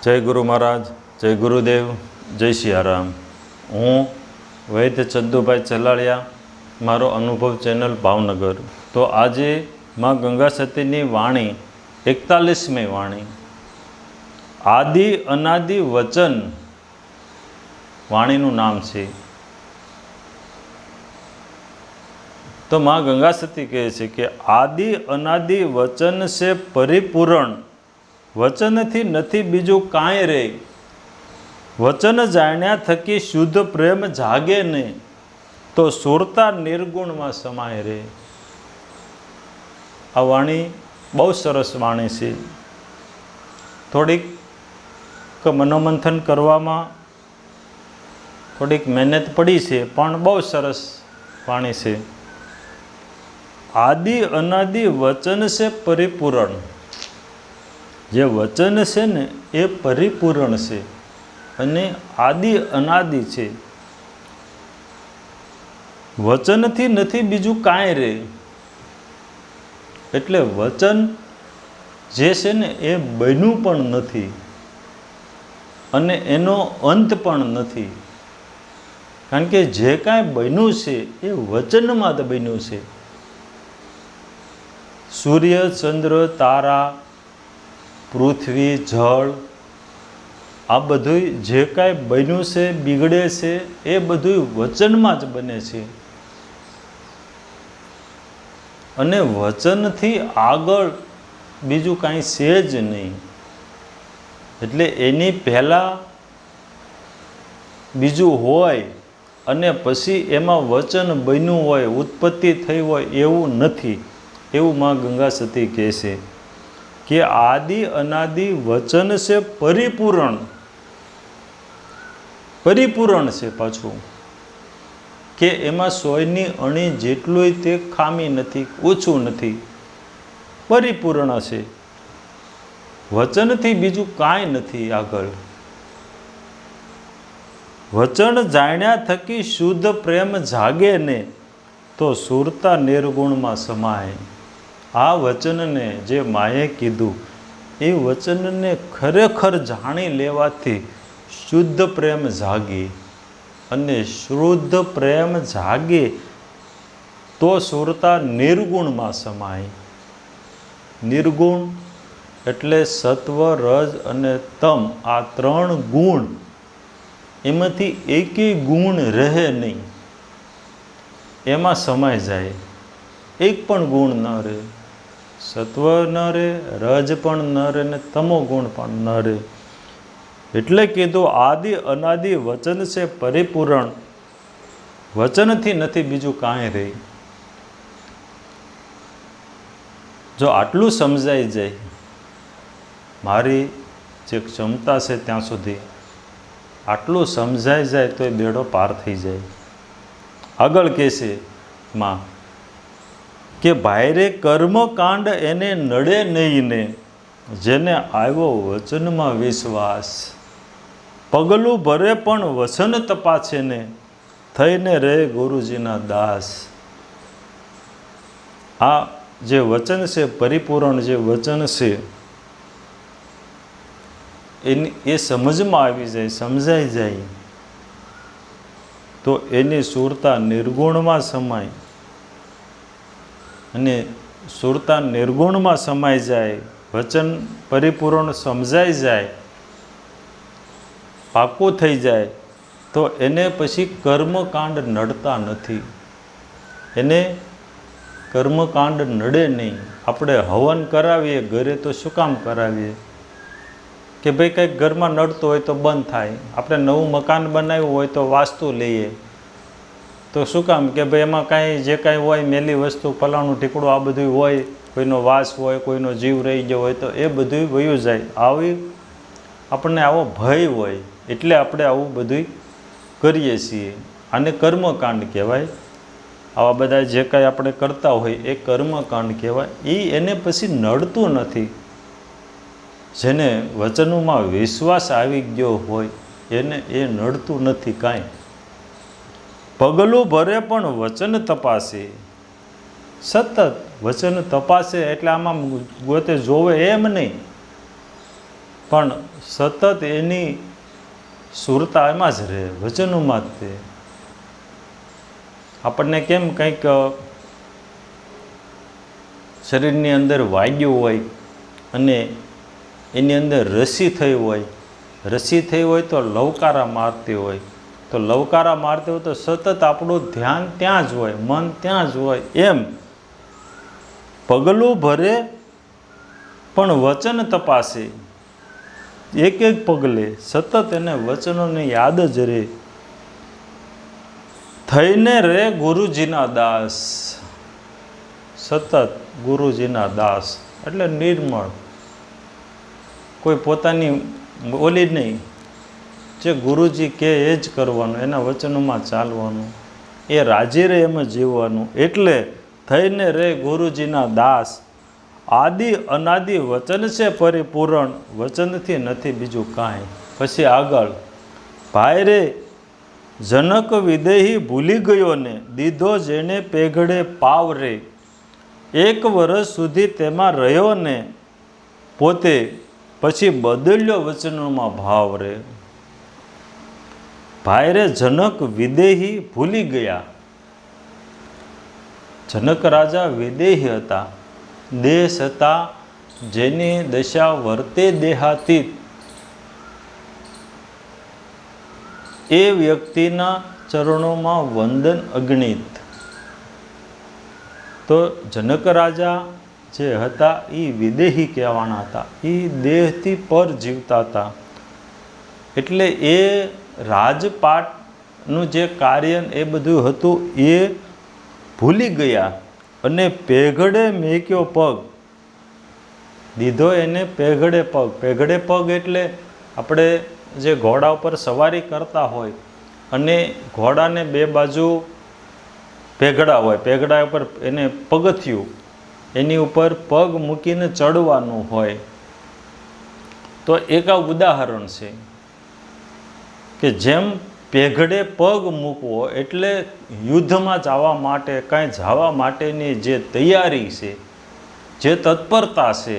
જય ગુરુ મહારાજ, જય ગુરુદેવ, જય સિયારામ. હું વૈદ્ય ચંદુભાઈ ચલાળિયા, મારો અનુભવ ચેનલ ભાવનગર. તો આજે માં ગંગા સતીની વાણી 41મી વાણી, આદિ અનાદિ વચન વાણીનું નામ છે. તો માં ગંગા સતી કહે છે કે આદિ અનાદિ વચન છે પરિપૂર્ણ, વચનથી નથી બીજું કાંઈ રે. વચન જાણ્યા થકી શુદ્ધ પ્રેમ જાગે ને, તો સુરતા નિર્ગુણમાં સમાય રે. આ વાણી બહુ સરસ વાણી છે. થોડીક મનોમંથન કરવામાં થોડીક મહેનત પડી છે, પણ બહુ સરસ વાણી છે. આદિ અનાદિ વચન છે પરિપૂર્ણ. જે વચન છે ને એ પરિપૂર્ણ છે અને આદિ અનાદિ છે. વચનથી નથી બીજું કાંઈ રે. એટલે વચન જે છે ને એ બન્યું પણ નથી અને એનો અંત પણ નથી. કારણ કે જે કાંઈ બન્યું છે એ વચનમાં જ બન્યું છે. સૂર્ય, ચંદ્ર, તારા, પૃથ્વી, જળ, આ બધું જે કાંઈ બન્યું છે, બિગડે છે, એ બધું વચનમાં જ બને છે. અને વચનથી આગળ બીજું કાંઈ છે જ નહીં. એટલે એની પહેલાં બીજું હોય અને પછી એમાં વચન બન્યું હોય, ઉત્પત્તિ થઈ હોય એવું નથી. એવું માં ગંગા સતી કહે છે કે આદિ અનાદિ વચન છે પરિપૂર્ણ. પરિપૂર્ણ છે પાછું, કે એમાં સોયની અણી જેટલું તે ખામી નથી, ઓછું નથી, પરિપૂર્ણ છે. વચનથી બીજું કાંઈ નથી આગળ. વચન જાણ્યા થકી શુદ્ધ પ્રેમ જાગે ને, તો સુરતા નિર્ગુણમાં સમાય. આ વચનને જે માએ કીધું એ વચનને ખરેખર જાણી લેવાથી શુદ્ધ પ્રેમ જાગે, અને શુદ્ધ પ્રેમ જાગે તો સુરતા નિર્ગુણમાં સમાય. નિર્ગુણ એટલે સત્વ, રજ અને તમ, આ ત્રણ ગુણ, એમાંથી એકેય ગુણ રહે નહીં, એમાં સમાય જાય. એક પણ ગુણ ન રહે. સત્વ ન રહે, રજ પણ ન રહે ને તમો ગુણ પણ ન રહે. એટલે કીધું આદિ અનાદિ વચન છે પરિપૂર્ણ. વચનથી નથી બીજું કાંઈ રહે. જો આટલું સમજાઈ જાય, મારી જે ક્ષમતા છે ત્યાં સુધી આટલું સમજાઈ જાય તો એ બેડો પાર થઈ જાય. આગળ કહેશે માં કે ભાઈરે કર્મકાંડ એને નડે નહીં ને, જેને આવ્યો વચનમાં વિશ્વાસ. પગલું ભરે પણ વચન તપાસે ને, થઈને રહે ગુરુજીના દાસ. આ જે વચન છે પરિપૂર્ણ, જે વચન છે એની એ સમજમાં આવી જાય, સમજાઈ જાય તો એની સુરતા નિર્ગુણમાં સમાય. અને સુરતા નિર્ગુણમાં સમાઈ જાય, વચન પરિપૂર્ણ સમજાઈ જાય, પાકું થઈ જાય, તો એને પછી કર્મકાંડ નડતા નથી. એને કર્મકાંડ નડે નહીં. આપણે હવન કરાવીએ ઘરે તો શું કામ કરાવીએ? કે ભાઈ કંઈક ઘરમાં નડતું હોય તો બંધ થાય. આપણે નવું મકાન બનાવ્યું હોય તો વાસ્તુ લઈએ તો શું કામ? કે ભાઈ એમાં કાંઈ જે કાંઈ હોય મેલી વસ્તુ, ફલાણું ઢીકડું, આ બધું હોય, કોઈનો વાસ હોય, કોઈનો જીવ રહી ગયો હોય તો એ બધું વયું જાય. આવી આપણને આવો ભય હોય એટલે આપણે આવું બધું કરીએ છીએ. આને કર્મકાંડ કહેવાય. આવા બધા જે કાંઈ આપણે કરતા હોય એ કર્મકાંડ કહેવાય. એને પછી નડતું નથી. જેને વચનોમાં વિશ્વાસ આવી ગયો હોય એને એ નડતું નથી કાંઈ. પગલું ભરે પણ વચન તપાસે. સતત વચન તપાસે એટલે આમાં ગોતે જોવે એમ નહીં. પણ સતત એની સુરતા એમાં જ રહે, વચનોમાં જ તે. આપણને કેમ કંઈક શરીરની અંદર વાગ્યું હોય અને એની અંદર રસી થઈ હોય, રસી થઈ હોય તો લવકારા મારતી હોય, તો લવકારા મારતી હોય તો સતત આપણું ધ્યાન ત્યાં જ હોય, મન ત્યાં જ હોય. એમ પગલું ભરે પણ વચન તપાસે, એક એક પગલે સતત એને વચનોની યાદ જ રહે. થઈને રે ગુરુજીના દાસ, સતત ગુરુજીના દાસ એટલે નિર્મળ, કોઈ પોતાની બોલી નહીં, જે ગુરુજી કહે એ જ કરવાનું, એના વચનોમાં ચાલવાનું, એ રાજી રહે એમ જીવવાનું. એટલે થઈને રે ગુરુજીના દાસ, આદિ અનાદિ વચન છે પરિપૂર્ણ, વચનથી નથી બીજું કાંઈ. પછી આગળ, ભાઈ રે જનક વિદેહી ભૂલી ગયો ને, દીધો જેને પેગડે પાવ રે, એક વર્ષ સુધી તેમાં રહ્યો ને પોતે, પછી બદલ્યો વચનોમાં ભાવ રે. ભાઈ રે જનક વિદેહી ભૂલી ગયા. જનક રાજા વિદેહી હતા, દેશ હતા, જેની દશા વર્તે દેહાતીત, એ વ્યક્તિના ચરણોમાં વંદન અગણિત. તો જનક રાજા જે હતા એ વિદેહી કહેવાના હતા, એ દેહથી પર જીવતા હતા. એટલે એ રાજપાટનું જે કાર્ય એ બધું હતું એ ભૂલી ગયા અને પેઘડે મેક્યો પગ, દીધો એને પેઘડે પગ. પેઘડે પગ એટલે આપણે જે ઘોડા ઉપર સવારી કરતા હોય અને ઘોડાને બે બાજુ પેઘડા હોય, પેઘડા ઉપર એને પગથિયું, એની ઉપર પગ મૂકીને ચડવાનું હોય. તો એક આ ઉદાહરણ છે કે જેમ પેઘડે પગ મૂકવો એટલે યુદ્ધમાં જવા માટે, કાંઈ જવા માટેની જે તૈયારી છે, જે તત્પરતા છે,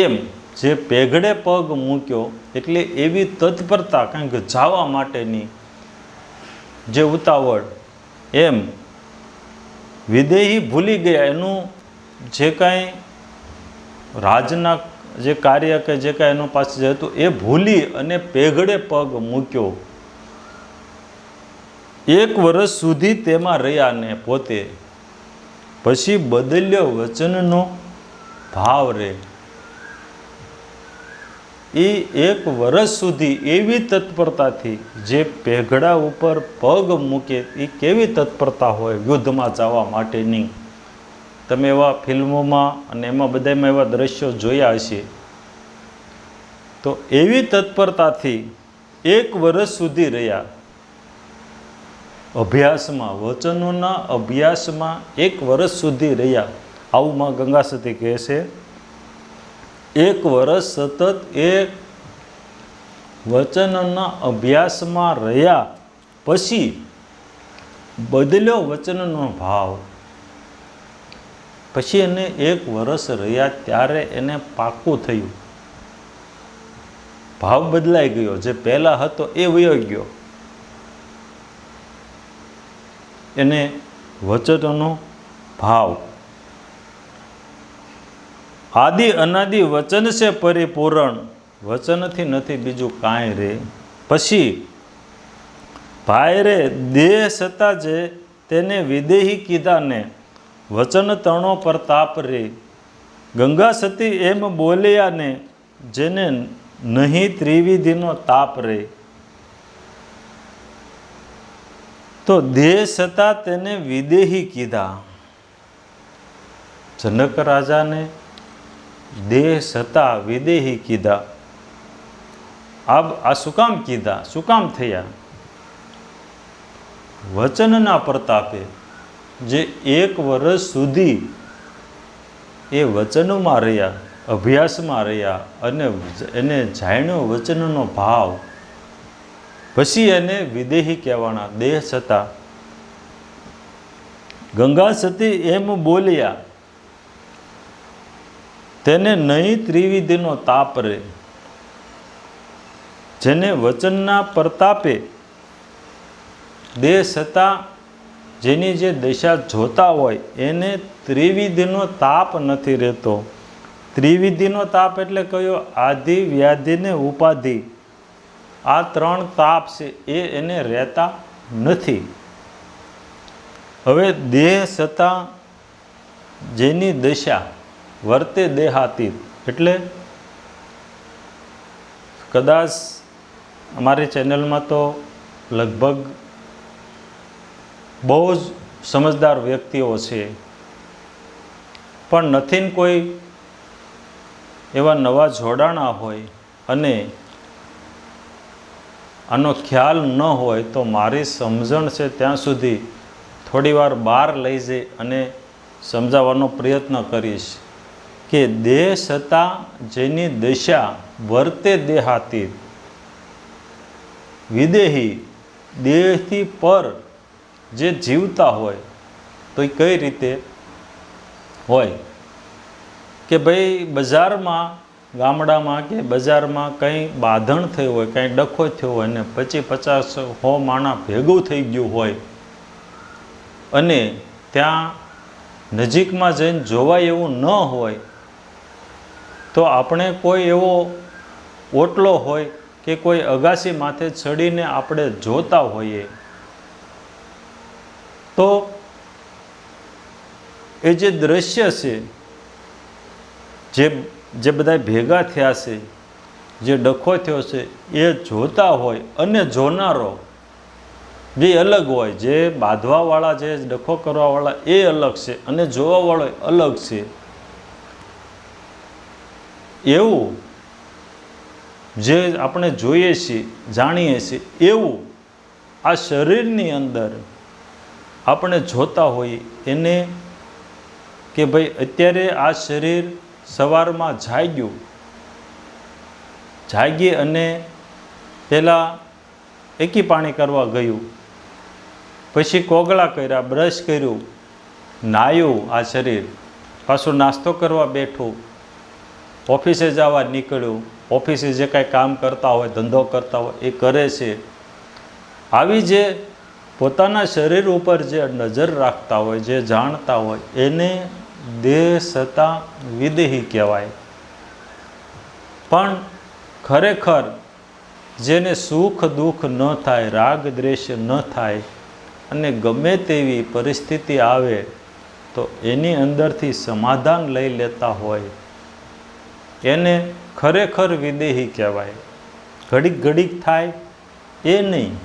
એમ જે પેઘડે પગ મૂક્યો એટલે એવી તત્પરતા, કારણ કે જવા માટેની જે ઉતાવળ, એમ વિદેહી ભૂલી ગયા એનું જે કાંઈ રાજના જે કાર્ય કે જે કાંઈ એનું પાસે જે હતું એ ભૂલી અને પેઘડે પગ મૂક્યો. એક વર્ષ સુધી તેમાં રહ્યા ને પોતે, પછી બદલ્યો વચનનો ભાવ રે. એ એક વર્ષ સુધી એવી તત્પરતાથી જે પેઘડા ઉપર પગ મૂકે, એ કેવી તત્પરતા હોય યુદ્ધમાં જવા માટેની. તમે એવા ફિલ્મોમાં અને એમાં બધામાં એવા દ્રશ્યો જોયા હશે. તો એવી તત્પરતાથી એક વર્ષ સુધી રહ્યા અભ્યાસમાં, વચનોના અભ્યાસમાં એક વર્ષ સુધી રહ્યા. આવું માં ગંગા સતી કહે છે. એક વર્ષ સતત એ વચનના અભ્યાસમાં રહ્યા, પછી બદલ્યો વચનનો ભાવ. પછી એને એક વર્ષ રહ્યા ત્યારે એને પાકું થયું, ભાવ બદલાઈ ગયો, જે પહેલાં હતો એ વયો ગયો. એને વચનનો ભાવ. આદિ અનાદિ વચન છે પરિપૂર્ણ, વચનથી નથી બીજું કાંઈ રે. પછી ભાઈ રે દેહ સતા જે તેને વિદેહી કીધા ને, વચન તણો પ્રતાપ રે. ગંગા સતી એમ બોલ્યા ને, જેને નહીં ત્રિવિધિનો તાપ રે. તો દેહ સતા તેને વિદેહી કીધા. જનક રાજાને દેહ સતા વિદેહી કીધા. આ શું કામ કીધા, શું કામ થયા? વચનના પ્રતાપે જે એક વર્ષ સુધી એ વચનોમાં રહ્યા, અભ્યાસમાં રહ્યા અને એને જાણ્યો વચનનો ભાવ, પછી એને વિદેહી કહેવાના, દેહ સતા. ગંગા સતી એમ બોલ્યા તેને નહીં ત્રિવિધિનો તાપ રે. જેને વચનના પ્રતાપે દેહ છતાં જેની જે દશા જોતા હોય એને ત્રિવિધિનો તાપ નથી રહેતો. ત્રિવિધિનો તાપ એટલે કયો? આધિ, વ્યાધિ ને ઉપાધિ. આ 3 તાપ છે એ એને રહેતા નથી. હવે દેહ છતાં જેની દશા વર્તે દેહાતીત, એટલે કદાચ અમારી ચેનલમાં તો લગભગ બહુ જ સમજદાર વ્યક્તિઓ છે, પણ નથી ને કોઈ એવા નવા જોડાણા હોય અને આનો ખ્યાલ ન હોય તો મારી સમજણ છે ત્યાં સુધી થોડીવાર બહાર લઈ જઈ અને સમજાવવાનો પ્રયત્ન કરીશ કે દેહ છતાં જેની દશા વર્તે દેહાતીત, વિદેહી દેહથી પર જે જીવતા હોય તો એ કઈ રીતે હોય કે ભાઈ બજારમાં, ગામડામાં કે બજારમાં કંઈ બાંધણ થઈ હોય, કંઈ ડખો થયો હોય ને 50-50-100 માણા ભેગું થઈ ગયું હોય અને ત્યાં નજીકમાં જઈને જોવાય એવું ન હોય તો આપણે કોઈ એવો ઓટલો હોય કે કોઈ અગાસી માથે ચડીને આપણે જોતા હોઈએ તો એ જે દ્રશ્ય છે, જે બધા ભેગા થયા છે, જે ડખો થયો છે એ જોતા હોય અને જોનારો બે અલગ હોય. જે બાંધવાવાળા, જે ડખો કરવાવાળા એ અલગ છે અને જોવાવાળો અલગ છે. એવું જે આપણે જોઈએ છીએ, જાણીએ છીએ, એવું આ શરીરની અંદર આપણે જોતા હોઈએ એને કે ભાઈ અત્યારે આ શરીર સવારમાં જાગી અને પહેલાં એકી પાણી કરવા ગયું, પછી કોગળા કર્યા, બ્રશ કર્યું, નાહ્યું, આ શરીર પાછું નાસ્તો કરવા બેઠું, ઓફિસે જવા નીકળ્યું, ઓફિસે જે કાંઈ કામ કરતા હોય, ધંધો કરતા હોય એ કરે છે. આવી જે પોતાના શરીર ઉપર જે નજર રાખતા હોય, જે જાણતા હોય એને દેહ છતાં વિદેહી કહેવાય. પણ ખરેખર જેને સુખ દુઃખ ન થાય, રાગ દ્વેષ ન થાય અને ગમે તેવી પરિસ્થિતિ આવે તો એની અંદરથી સમાધાન લઈ લેતા હોય એને ખરેખર વિદેહી કહેવાય. ઘડીક ઘડીક થાય એ નહીં,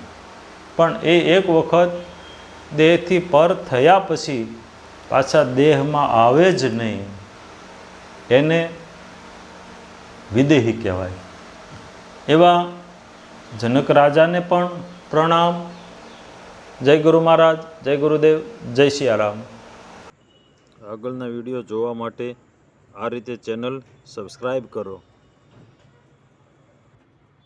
પણ એ એક વખત દેહથી પર થયા પછી પાછા દેહમાં આવે જ નહીં, એને વિદેહી કહેવાય. એવા જનક રાજાને પણ પ્રણામ. જય ગુરુ મહારાજ, જય ગુરુદેવ, જય સિયારામ. આગળના વિડીયો જોવા માટે આ રીતે ચેનલ સબસ્ક્રાઈબ કરો.